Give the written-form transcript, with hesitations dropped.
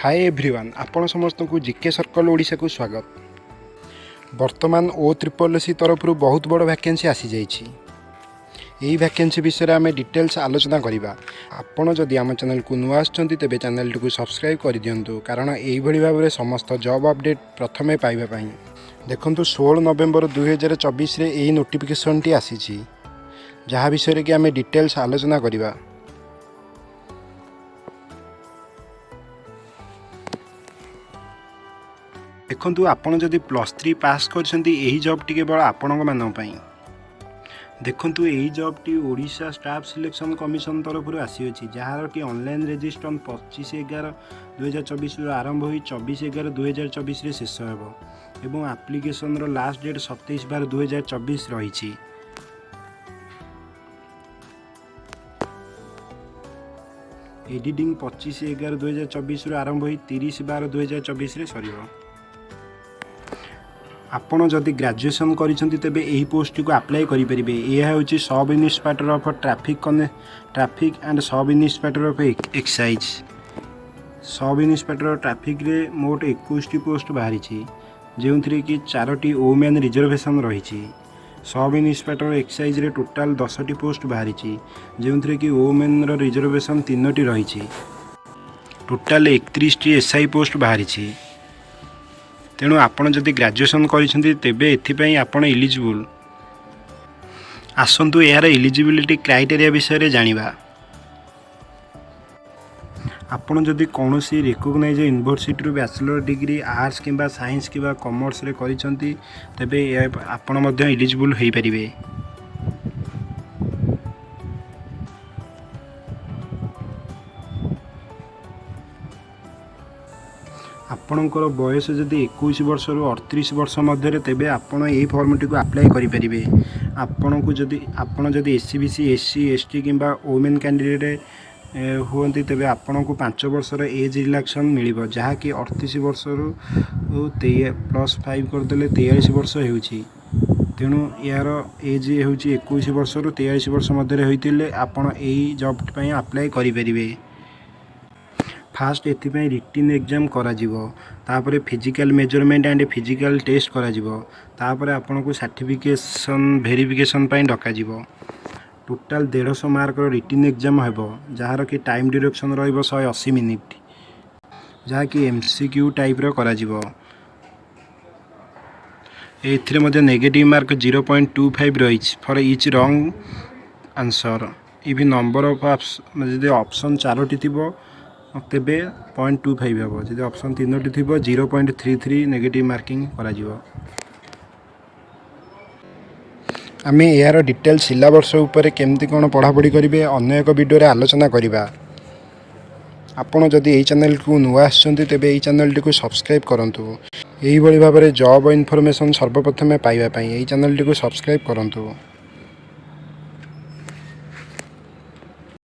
Hi everyone, आपण समस्त को जीके सर्कल ओडिशा को स्वागत। वर्तमान OSSC तरफ बहुत बड़ वैकेंसी आसी जाइछि। यही वैकेंसी विषय में आम डिटेल्स आलोचना करवा। आपण जदि आम चैनल को नुआ आछंती तेबे चैनल को सब्सक्राइब कर दियंतु, कारण यही भाव में समस्त जॉब अपडेट प्रथमे पाइबा पई। देखंतु 16 नवेम्बर 2024 रे यही नोटिफिकेशन टी आसीछि, जहाँ विषय कि आम डिटेल्स आलोचना करवा। देखंतु आपण जदि +3 पास करछंती एही जॉब टी केवल आपणक मानक पई। देखंतु एही job T Odisha staff selection commission तरफ आसी अछि, जहार टी ऑनलाइन रजिस्ट्रेशन 25/11/2024 रु आरंभ होई 24/11/2024 रे शेष हेबो एवं एप्लीकेशन रो लास्ट डेट 27/12/2024 रहिछि। एडिटिंग 25/11/2024 रु आरंभ होई 30/12/2024 रे सरिबो। आपण जदि ग्रेजुएशन करिसेंती तेबे एही पोस्ट को अप्लाई करि परिबे। यह होची sub inspector of traffic and sub inspector of excise. Sub inspector traffic रे मोट 21 पोस्ट बाहरी छी, जेउथरे कि 4टी वुमेन रिजर्वेशन रही। सब इन्स्पेक्टर एक्साइज रे टोटाल 10टी पोस्ट बाहरी छी, जेउथरे कि वुमेन रो रिजर्वेशन 3टी रही। टोटाल 31टी एसआई पोस्ट बाहरी छी। तेणु आपण जदि ग्रेजुएशन करिसेंती तेबे एथिपई आपण एलिजिबल। आसंतु यार एलिजिबिलिटी क्राइटेरिया विषय रे जानिबा। आपण जदि कोनोसी रिकॉग्नाइज यूनिवर्सिटी रो बैचलर डिग्री आर्ट्स किंबा साइंस किंबा कॉमर्स रे करिसेंती तेबे आपण मध्ये एलिजिबल होई परिबे। आपणकर बयस जदि 21 वर्ष रु 38 वर्ष मध्य तेबे आपण यही फॉर्मटी को अप्लाई करि परिबे। आपण जदि एससी बीसी एससी एसटी किंबा वुमेन कैंडिडेट हुअंती तेबे आपण को 5 वर्ष रो एज रिलैक्सन मिलिबो, जहा कि 38 वर्ष रु +5 कर देले 43 वर्ष हेउची। तेणु यार एज हेउची 21 वर्ष रु 43 वर्ष मध्य होइतिले आपण एही जॉब पई अप्लाई करि परिबे। फास्ट एथिपाई रिटिन एग्जाम करा जिवो, तापरे physical measurement and physical test करा जिवो, तापरे आपन को सर्टिफिकेशन वेरिफिकेशन पई डका जिवो। टोटाल 150 मार्क रो रिटिन एग्जाम हेबो, जहार कि टाइम ड्यूरेशन रहइबो 180 मिनिट, जहा कि एमसीक्यू टाइप रो करा जिवो। एथिरे मध्ये नेगेटिव मार्क 0.25 रहिछ for each wrong answer. If number of option 4टी थिबो तेबे 0.25 हेबो, जदि ऑप्शन 3टी थिबो 0.33 नेगेटिव मार्किंग करा जिवो। आमे यार डिटेल सिलेबस ऊपर केमती कोन पढ़ापढ़ी करिवे अन्य एक वीडियो रे आलोचना करिबा। आपण जदि एही चैनल को नुआ आछंती तेबे एही चैनल को सब्सक्राइब करंतु। एही भली भाबरे जॉब इन्फॉर्मेशन सर्वप्रथमे पाइबा पई एही चैनल को सब्सक्राइब करंतु।